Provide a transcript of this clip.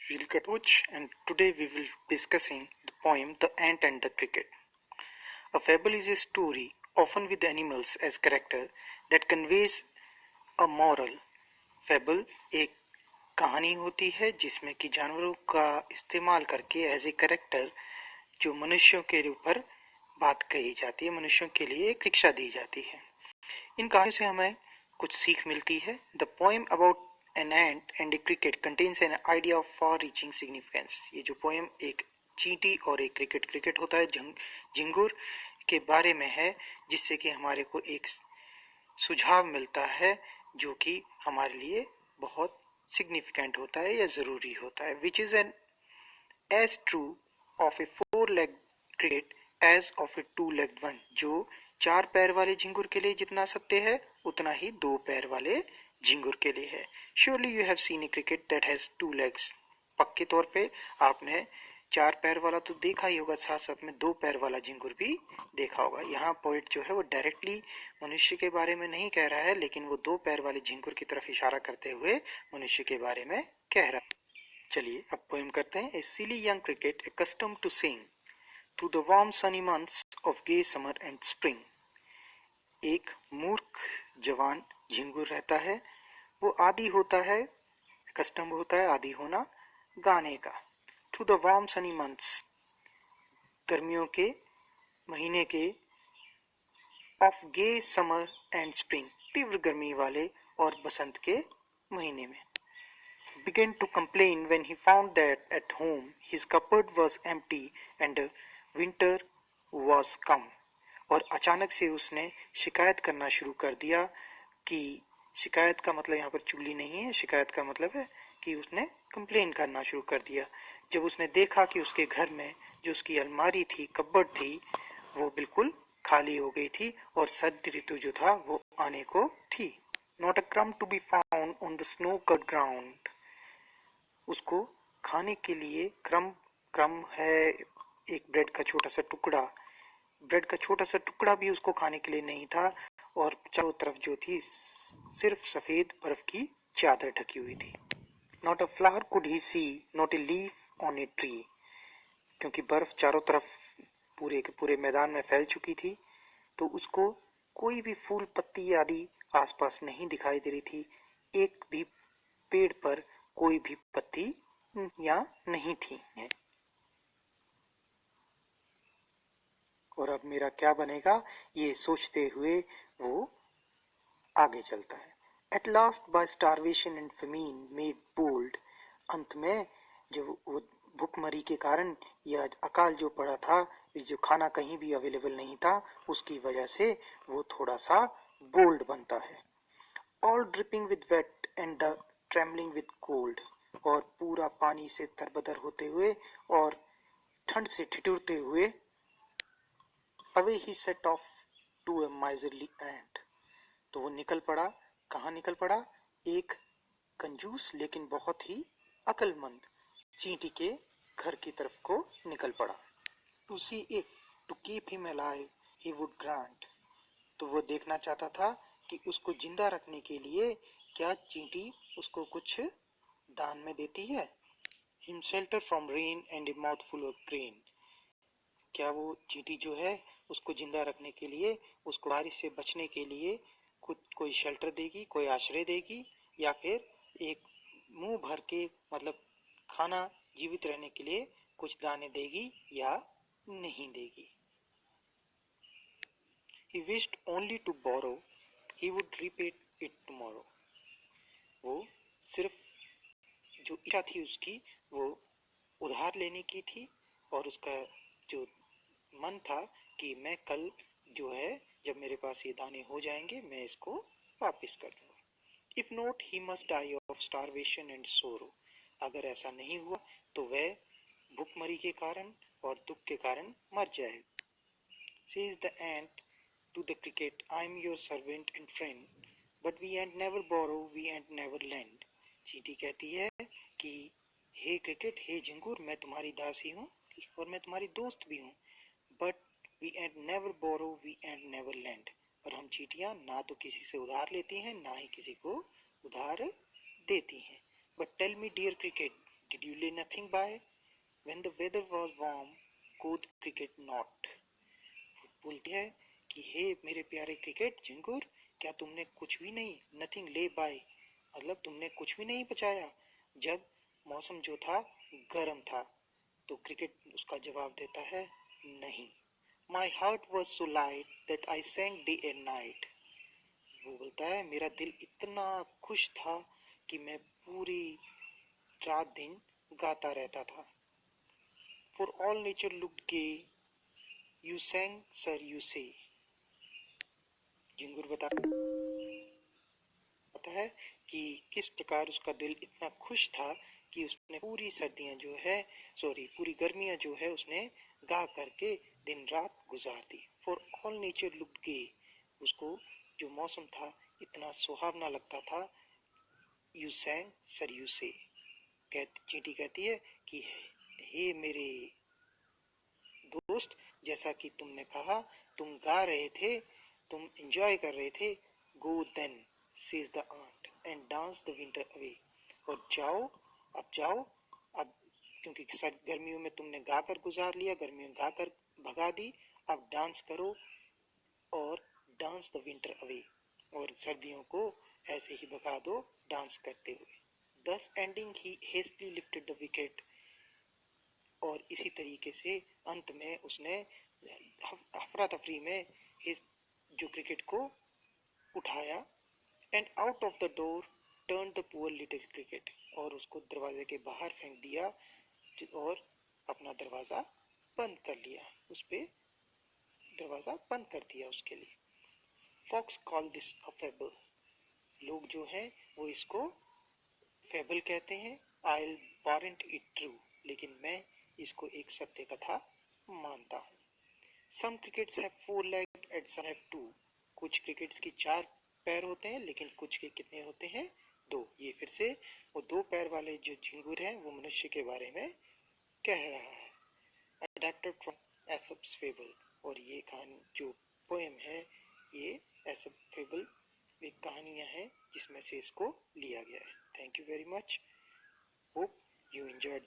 Will Katoch, and today we will be discussing the poem The Ant and the Cricket. A fable is a story, often with animals as character, that conveys a moral. Fable एक कहानी होती है जिसमें कि जानवरों का इस्तेमाल करके एज ए करेक्टर जो मनुष्यों के ऊपर बात कही जाती है, मनुष्यों के लिए एक शिक्षा दी जाती है। इन कहानियों से हमें कुछ सीख मिलती है। The poem about an ant and A cricket contains an idea of for reaching significance. ये जो पोएम एक चींटी और एक क्रिकेट होता है झिंगुर के बारे में है, जिससे कि हमारे को एक सुझाव मिलता है जो कि हमारे लिए बहुत सिग्निफिकेंट होता है या जरूरी होता है। Which is an as true of a 4-legged cricket as of a 2-legged one. जो 4 पैर वाले झिंगुर के लिए जितना सत्य है उतना ही 2 पैर वाले झिंगुर के लिए है। Surely you have seen A cricket that has 2 legs। पक्के तौर पे आपने 4 पैर वाला तो देखा ही होगा, साथ साथ में 2 पैर वाला झिंगुर भी देखा होगा। यहाँ पोएट जो है वो डायरेक्टली मनुष्य के बारे में नहीं कह रहा है, लेकिन वो 2 पैर वाले झिंगुर की तरफ इशारा करते हुए मनुष्य के बारे में कह रहा है। चलिए अब पोएम करते हैं। A silly young cricket accustomed to sing through the warm sunny months of gay summer and spring। एक मूर्ख जवान झिंगुर रहता है, वो आदी होता है, कस्टम होता है आदी होना गाने का। Through the warm sunny months, गर्मियों के महीने के, of gay summer and spring, तीव्र गर्मी वाले और बसंत के महीने में। Began to complain when he found that at home his cupboard was empty and winter was come। और अचानक से उसने शिकायत करना शुरू कर दिया कि शिकायत का मतलब यहाँ पर चुगली नहीं है, शिकायत का मतलब है कि उसने कंप्लेन करना शुरू कर दिया जब उसने देखा कि उसके घर में जो उसकी अलमारी थी, कपबोर्ड थी, वो बिल्कुल खाली हो गई थी और सर्द ऋतु जो था वो आने को थी। Not a crumb to be found on the snow-covered ground। उसको खाने के लिए क्रम है एक ब्रेड का छोटा सा टुकड़ा, ब्रेड का छोटा सा टुकड़ा भी उसको खाने के लिए नहीं था और चारों तरफ जो थी सिर्फ सफेद बर्फ की चादर ढकी हुई थी। Not a flower could he see, not a leaf on a tree. क्योंकि बर्फ चारों तरफ पूरे के पूरे मैदान में फैल चुकी थी, तो उसको कोई भी फूल पत्ती आदि आसपास नहीं दिखाई दे रही थी। एक भी पेड़ पर कोई भी पत्ती या नहीं थी। और अब मेरा क्या बनेगा, ये सोचते हुए वो आगे चलता है। At last by starvation and famine made bold। अंत में जो वो भूखमरी के कारण या अकाल जो पड़ा था, जो खाना कहीं भी अवेलेबल नहीं था, उसकी वजह से वो थोड़ा सा बोल्ड बनता है। All dripping with wet and the trembling with cold। और पूरा पानी से तरबतर होते हुए और ठंड से ठिठुरते हुए। Away he set off to a miserly ant। तो वो निकल पड़ा, कहाँ निकल पड़ा, एक कंजूस लेकिन बहुत ही अक्लमंद चींटी के घर की तरफ को निकल पड़ा। To see if to keep him alive he would grant। तो वो देखना चाहता था कि उसको जिंदा रखने के लिए क्या चींटी उसको कुछ दान में देती है। Him shelter from rain and a mouthful of grain। क्या वो चींटी जो है उसको जिंदा रखने के लिए, उसको बारिश से बचने के लिए कुछ कोई शेल्टर देगी, कोई आश्रय देगी, या फिर एक मुंह भर के मतलब खाना जीवित रहने के लिए कुछ दाने देगी या नहीं देगी। He wished only to borrow, he would repay it tomorrow। वो सिर्फ जो इच्छा थी उसकी वो उधार लेने की थी और उसका जो मन था कि मैं कल जो है जब मेरे पास ये दाने हो जाएंगे मैं इसको वापस कर दूंगा। If not he must die of starvation and sorrow. अगर ऐसा नहीं हुआ तो वह भूखमरी के कारण और दुख के कारण मर जाए। Says the ant to the cricket, I am your servant and friend, but we ant never borrow, we ant never lend। चींटी कहती है कि हे क्रिकेट, हे झिंगुर, मैं तुम्हारी दासी हूँ और मैं तुम्हारी दोस्त भी हूँ, but we ants never borrow, we ants never lend. और हम चींटियां ना तो किसी से उधार लेती हैं ना ही किसी को उधार देती हैं। But tell me dear cricket, Did you lay nothing by? When the weather was warm, quoth cricket not. बोलती है कि हे मेरे प्यारे क्रिकेट झिंगुर, क्या तुमने कुछ भी नहीं, नथिंग ले बाय, मतलब तुमने कुछ भी नहीं बचाया जब मौसम जो था गर्म था। तो क्रिकेट उसका जवाब देता है नहीं। My heart was so light that I सैंग day and night. वो बोलता है मेरा दिल इतना खुश था कि मैं पूरी रात दिन गाता रहता था। For all nature looked gay, you sang sir you say. झिंगुर बताता है कि किस प्रकार उसका दिल इतना खुश था कि उसने पूरी सर्दियां जो है, सॉरी पूरी गर्मियां जो है उसने गा करके दिन रात गुजार दी। फॉर ऑल नेचर लुक्ड गे, उसको जो मौसम था इतना सुहावना लगता था। यू सैंग सरयू से, चींटी कहती है कि हे मेरे दोस्त, जैसा कि तुमने कहा, तुम गा रहे थे, तुम एंजॉय कर रहे थे। Go then says the ant and dance the winter away. और जाओ, अब जाओ, अब क्योंकि गर्मियों में तुमने गाकर गुजार लिया, गर्मियों में गाकर भगा दी, अब डांस करो और डांस द विंटर अवे, और सर्दियों को ऐसे ही भगा दो डांस करते हुए। दस ending he hastily lifted the wicket, और इसी तरीके से अंत में उसने अफरा तफरी में जो क्रिकेट को उठाया। And out of the door turn the poor little cricket, और उसको दरवाजे के बाहर फेंक दिया और अपना दरवाजा बंद कर लिया, उस पे दरवाजा बंद कर दिया उसके लिए। Folks call this a fable, लोग जो हैं वो इसको फेबल कहते हैं। आई वारंट इट ट्रू, लेकिन मैं इसको एक सत्य कथा मानता हूँ। Some crickets have 4 leg and some have 2, कुछ क्रिकेट्स की 4 पैर होते हैं लेकिन कुछ के कितने होते हैं, 2। ये फिर से वो 2 पैर वाले जो झिंगुर हैं वो मनुष्य के बारे में कह रहा है। अडेप्टेड फ्रॉम एसप्स फेबल, और ये कहानी जो पोएम है ये एसप फेबल एक कहानियां हैं जिसमें से इसको लिया गया है। Thank you very much, hope you enjoyed